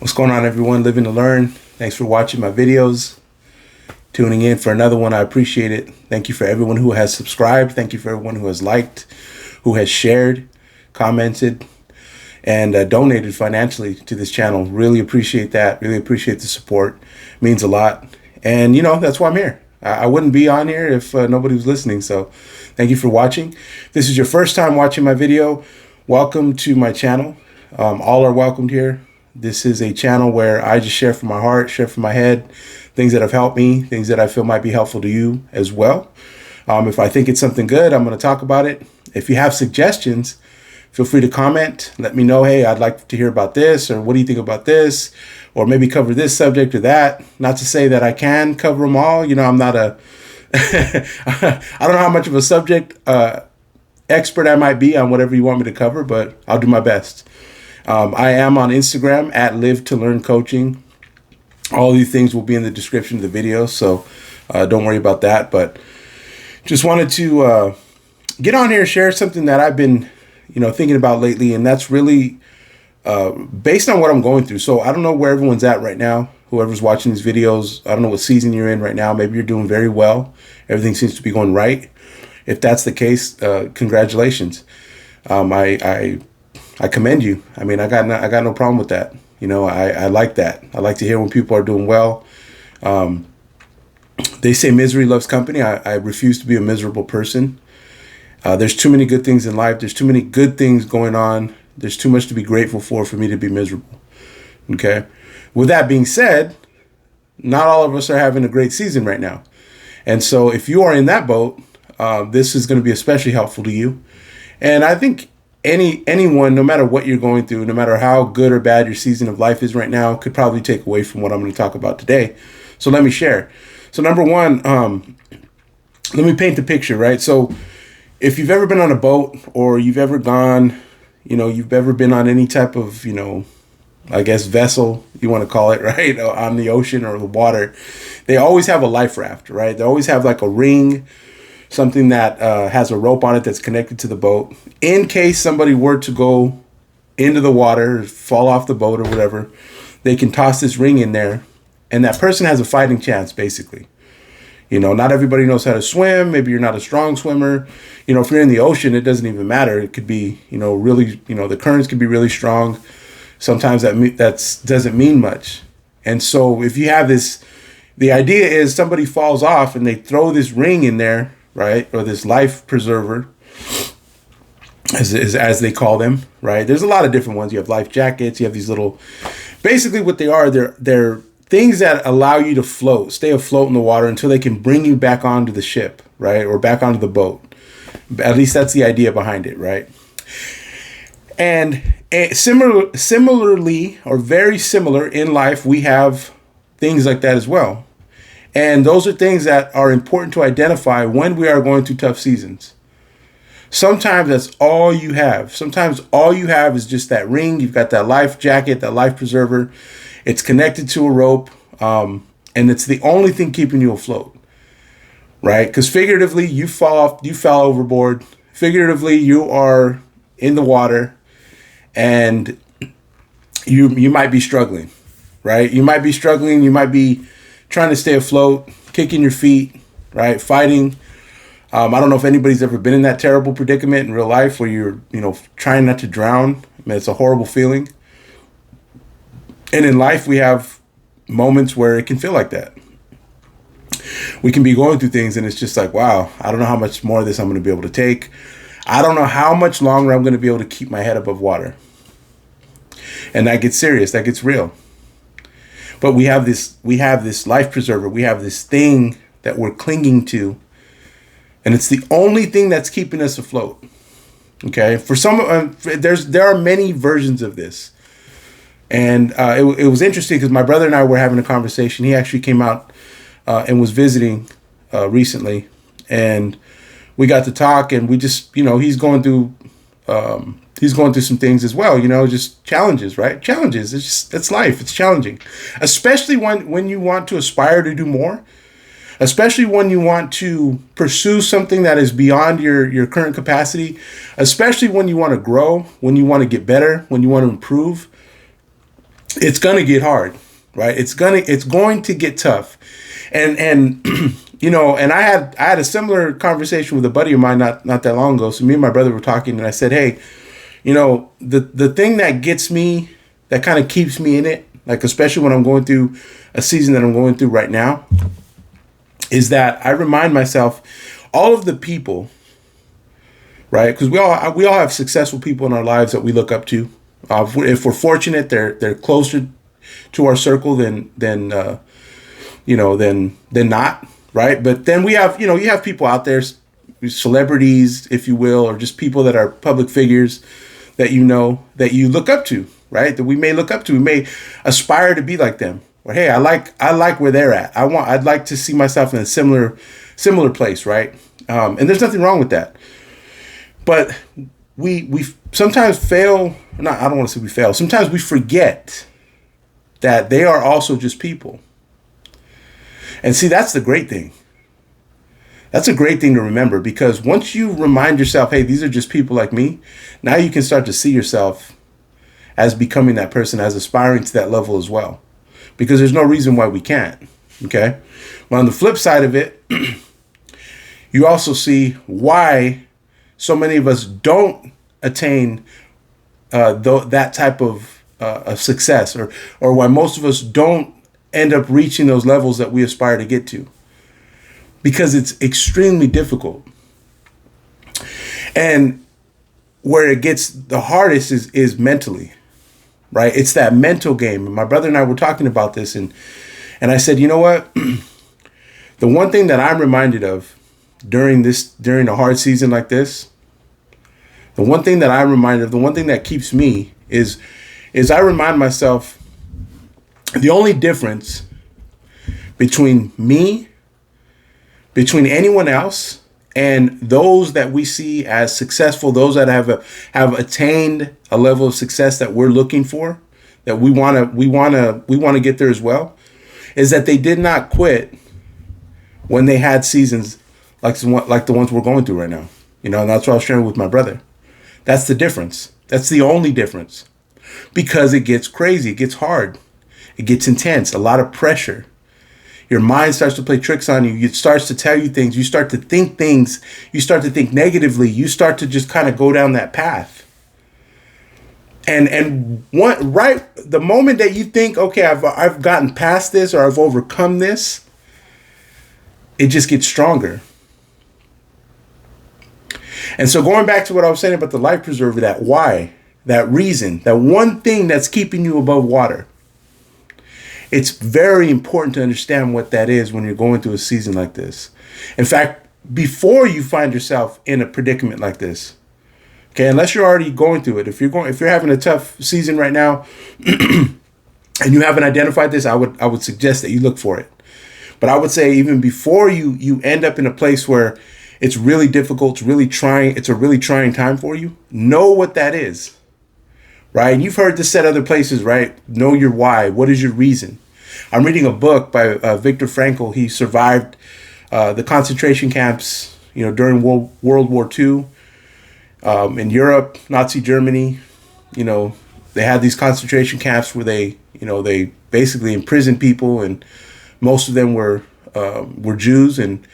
What's going on, everyone? Living to learn. Thanks for watching my videos, tuning in for another one. I appreciate it. Thank you for everyone who has subscribed. Thank you for everyone who has liked, who has shared, commented, and donated financially to this channel. Really appreciate that. Really appreciate the support. It means a lot. And, that's why I'm here. I wouldn't be on here if nobody was listening. So thank you for watching. If this is your first time watching my video, welcome to my channel. All are welcomed here. This is a channel where I just share from my heart, share from my head, things that have helped me, things that I feel might be helpful to you as well. If I think it's something good, I'm going to talk about it. If you have suggestions, feel free to comment. Let me know, hey, I'd like to hear about this, or what do you think about this, or maybe cover this subject or that. Not to say that I can cover them all. I'm not a, I don't know how much of a subject expert I might be on whatever you want me to cover, but I'll do my best. I am on Instagram at Live to Learn Coaching. All these things will be in the description of the video, so don't worry about that. But just wanted to get on here and share something that I've been, thinking about lately, and that's really based on what I'm going through. So I don't know where everyone's at right now. Whoever's watching these videos, I don't know what season you're in right now. Maybe you're doing very well. Everything seems to be going right. If that's the case, congratulations. I commend you. I mean, I got no problem with that. I like that. I like to hear when people are doing well. They say misery loves company. I refuse to be a miserable person. There's too many good things in life. There's too many good things going on. There's too much to be grateful for me to be miserable. Okay. With that being said, not all of us are having a great season right now. And so if you are in that boat, this is going to be especially helpful to you. And I think anyone, no matter what you're going through, no matter how good or bad your season of life is right now, could probably take away from what I'm going to talk about today. So let me share. So number one, let me paint the picture, right? So if you've ever been on a boat, or you've ever gone, you've ever been on any type of, I guess vessel, you want to call it, right? On the ocean or the water, they always have a life raft, right? They always have like a ring, something that has a rope on it that's connected to the boat. In case somebody were to go into the water, fall off the boat or whatever, they can toss this ring in there, and that person has a fighting chance, basically. Not everybody knows how to swim. Maybe you're not a strong swimmer. If you're in the ocean, it doesn't even matter. It could be, really, the currents could be really strong. Sometimes that doesn't mean much. And so if you have this, the idea is somebody falls off and they throw this ring in there, right? Or this life preserver, as they call them, right? There's a lot of different ones. You have life jackets. You have these little, basically what they are, they're things that allow you to stay afloat in the water until they can bring you back onto the ship, right? Or back onto the boat. At least that's the idea behind it, right? And similarly, or very similar in life, we have things like that as well. And those are things that are important to identify when we are going through tough seasons. Sometimes that's all you have. Sometimes all you have is just that ring. You've got that life jacket, that life preserver. It's connected to a rope, and it's the only thing keeping you afloat, right? Because figuratively, you fell overboard. Figuratively, you are in the water, and you might be struggling, right? You might be struggling. You might be trying to stay afloat, kicking your feet, right? Fighting. I don't know if anybody's ever been in that terrible predicament in real life where you're, trying not to drown. I mean, it's a horrible feeling. And in life, we have moments where it can feel like that. We can be going through things and it's just like, wow, I don't know how much more of this I'm going to be able to take. I don't know how much longer I'm going to be able to keep my head above water. And that gets serious. That gets real. But we have this life preserver. We have this thing that we're clinging to. And it's the only thing that's keeping us afloat. Okay. For some, there are many versions of this. And it was interesting because my brother and I were having a conversation. He actually came out and was visiting recently, and we got to talk. And we just, he's going through some things as well. Just challenges, right? Challenges. It's life. It's challenging, especially when you want to aspire to do more. Especially when you want to pursue something that is beyond your current capacity. Especially when you want to grow, when you want to get better, when you want to improve. it's going to get hard, right? It's going to get tough. And and I had a similar conversation with a buddy of mine not that long ago. So me and my brother were talking, and I said, hey, the thing that gets me, that kind of keeps me in it, like especially when I'm going through a season that I'm going through right now, is that I remind myself all of the people, right? Because we all have successful people in our lives that we look up to. If we're fortunate, they're closer to our circle than not, right? But then we have, you have people out there, celebrities, if you will, or just people that are public figures that that you look up to, right? That we may look up to, we may aspire to be like them. Or hey, I like where they're at. I'd like to see myself in a similar place, right? And there's nothing wrong with that. But we sometimes fail. I don't want to say we fail. Sometimes we forget that they are also just people. And see, that's the great thing. That's a great thing to remember, because once you remind yourself, hey, these are just people like me, now you can start to see yourself as becoming that person, as aspiring to that level as well. Because there's no reason why we can't. Okay? But on the flip side of it, you also see why so many of us don't attain that type of success, or why most of us don't end up reaching those levels that we aspire to get to, because it's extremely difficult. And where it gets the hardest is mentally, right? It's that mental game. And my brother and I were talking about this, and I said, you know what? The one thing that I'm reminded of during a hard season like this, the one thing that keeps me is I remind myself the only difference between me, between anyone else, and those that we see as successful, those that have attained a level of success that we're looking for, that we want to get there as well, is that they did not quit when they had seasons like the ones we're going through right now. And that's what I was sharing with my brother. That's the difference. That's the only difference. Because it gets crazy, it gets hard, it gets intense, a lot of pressure. Your mind starts to play tricks on you. It starts to tell you things. You start to think things. You start to think negatively. You start to just kind of go down that path. And right the moment that you think, okay, I've gotten past this, or I've overcome this, it just gets stronger. And so going back to what I was saying about the life preserver, that why, that reason, that one thing that's keeping you above water. It's very important to understand what that is when you're going through a season like this. In fact, before you find yourself in a predicament like this, okay, unless you're already going through it, if you're having a tough season right now and you haven't identified this, I would suggest that you look for it. But I would say even before you end up in a place where it's really difficult, it's a really trying time for you, know what that is. Right? And you've heard this said other places, right? Know your why. What is your reason? I'm reading a book by Viktor Frankl. He survived the concentration camps, during World War II in Europe, Nazi Germany. They had these concentration camps where they basically imprisoned people, and most of them were Jews, and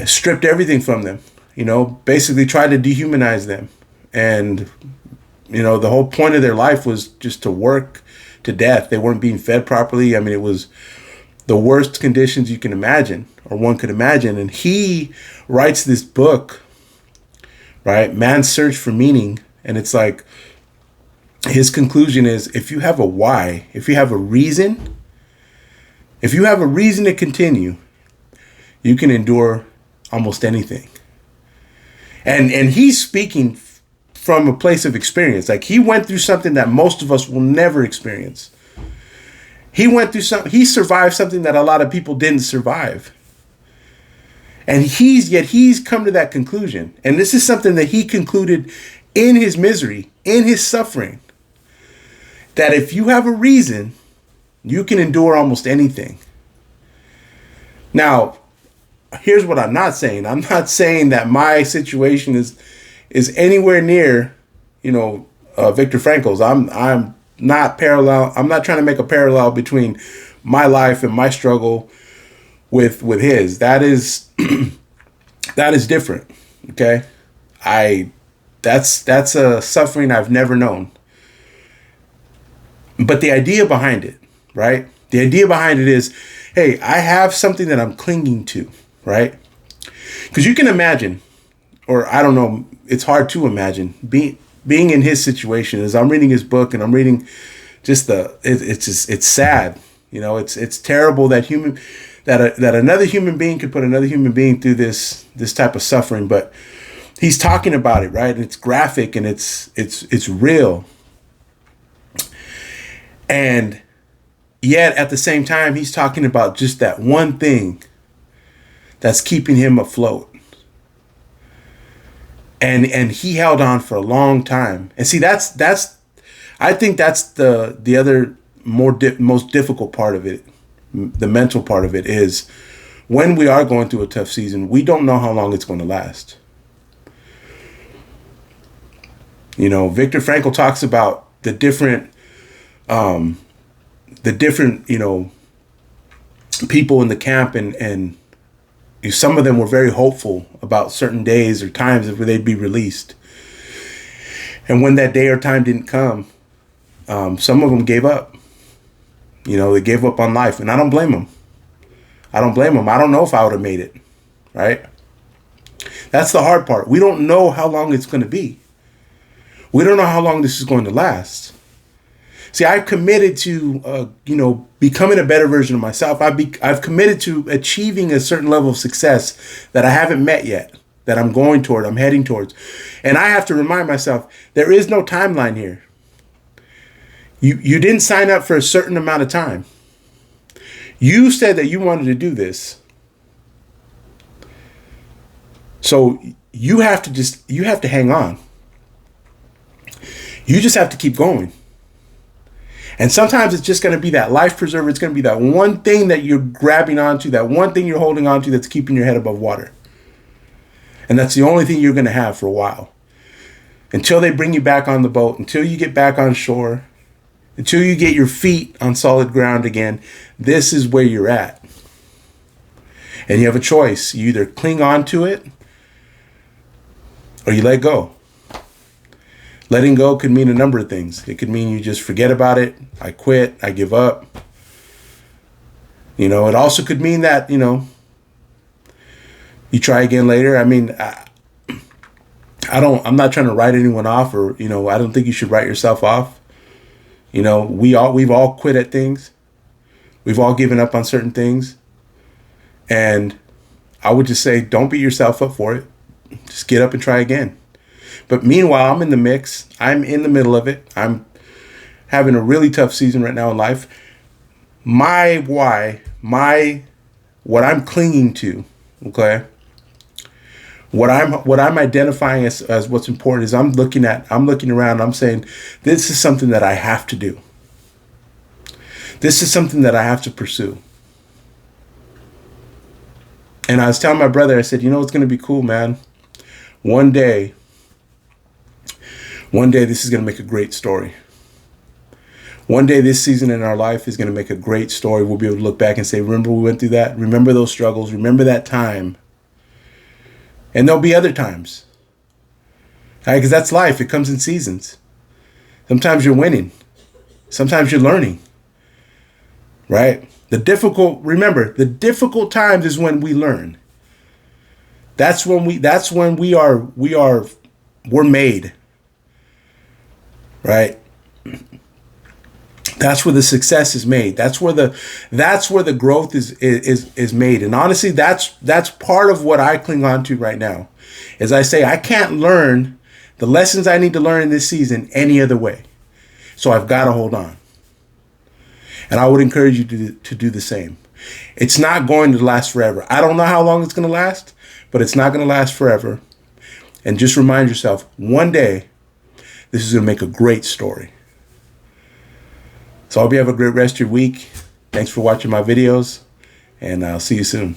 stripped everything from them. Basically tried to dehumanize them, and the whole point of their life was just to work to death. They weren't being fed properly. I mean, it was the worst conditions you can imagine, or one could imagine. And he writes this book, right? Man's Search for Meaning. And it's like, his conclusion is, if you have a why, if you have a reason to continue, you can endure almost anything. And he's speaking from a place of experience. Like, he went through something that most of us will never experience. He survived something that a lot of people didn't survive. And he's come to that conclusion. And this is something that he concluded in his misery, in his suffering, that if you have a reason, you can endure almost anything. Now, here's what I'm not saying. I'm not saying that my situation is anywhere near, Viktor Frankl's. I'm not parallel. I'm not trying to make a parallel between my life and my struggle with his. That is that is different. Okay. That's a suffering I've never known. But the idea behind it, right? The idea behind it is, hey, I have something that I'm clinging to, right? Because you can imagine, or I don't know, it's hard to imagine being in his situation. As I'm reading his book and I'm reading just it's sad. You know, it's terrible that that another human being could put another human being through this type of suffering. But he's talking about it, right? And it's graphic and it's real. And yet at the same time, he's talking about just that one thing that's keeping him afloat. And he held on for a long time. And see, I think that's the other most difficult part of it. The mental part of it is when we are going through a tough season, we don't know how long it's going to last. You know, Viktor Frankl talks about the different, you know, people in the camp, and some of them were very hopeful about certain days or times where they'd be released. And when that day or time didn't come, some of them gave up. You know, they gave up on life, and I don't blame them. I don't know if I would have made it, right? That's the hard part. We don't know how long it's going to be. We don't know how long this is going to last. See, I've committed to, you know, becoming a better version of myself. I've committed to achieving a certain level of success that I haven't met yet, that I'm going toward, I'm heading towards. And I have to remind myself, there is no timeline here. You didn't sign up for a certain amount of time. You said that you wanted to do this. So you have to hang on. You just have to keep going. And sometimes it's just going to be that life preserver. It's going to be that one thing that you're grabbing onto, that one thing you're holding onto that's keeping your head above water. And that's the only thing you're going to have for a while. Until they bring you back on the boat, until you get back on shore, until you get your feet on solid ground again, this is where you're at. And you have a choice. You either cling on to it or you let go. Letting go could mean a number of things. It could mean you just forget about it. I quit. I give up. You know, it also could mean that, you know, you try again later. I mean, I'm not trying to write anyone off, or, you know, I don't think you should write yourself off. You know, we've all quit at things. We've all given up on certain things. And I would just say, don't beat yourself up for it. Just get up and try again. But meanwhile, I'm in the mix. I'm in the middle of it. I'm having a really tough season right now in life. What I'm clinging to, okay? What I'm identifying as what's important is I'm looking around, I'm saying, this is something that I have to do. This is something that I have to pursue. And I was telling my brother, I said, you know what's going to be cool, man? One day, this is going to make a great story. One day, this season in our life is going to make a great story. We'll be able to look back and say, remember we went through that? Remember those struggles? Remember that time? And there'll be other times. Right? Because that's life. It comes in seasons. Sometimes you're winning. Sometimes you're learning. Right? The difficult times is when we learn. We're made. Right? That's where the success is made. That's where the growth is made. And honestly, that's part of what I cling on to right now. As I say, I can't learn the lessons I need to learn in this season any other way. So I've got to hold on. And I would encourage you to do the same. It's not going to last forever. I don't know how long it's going to last, but it's not going to last forever. And just remind yourself, one day, this is going to make a great story. So I hope you have a great rest of your week. Thanks for watching my videos, and I'll see you soon.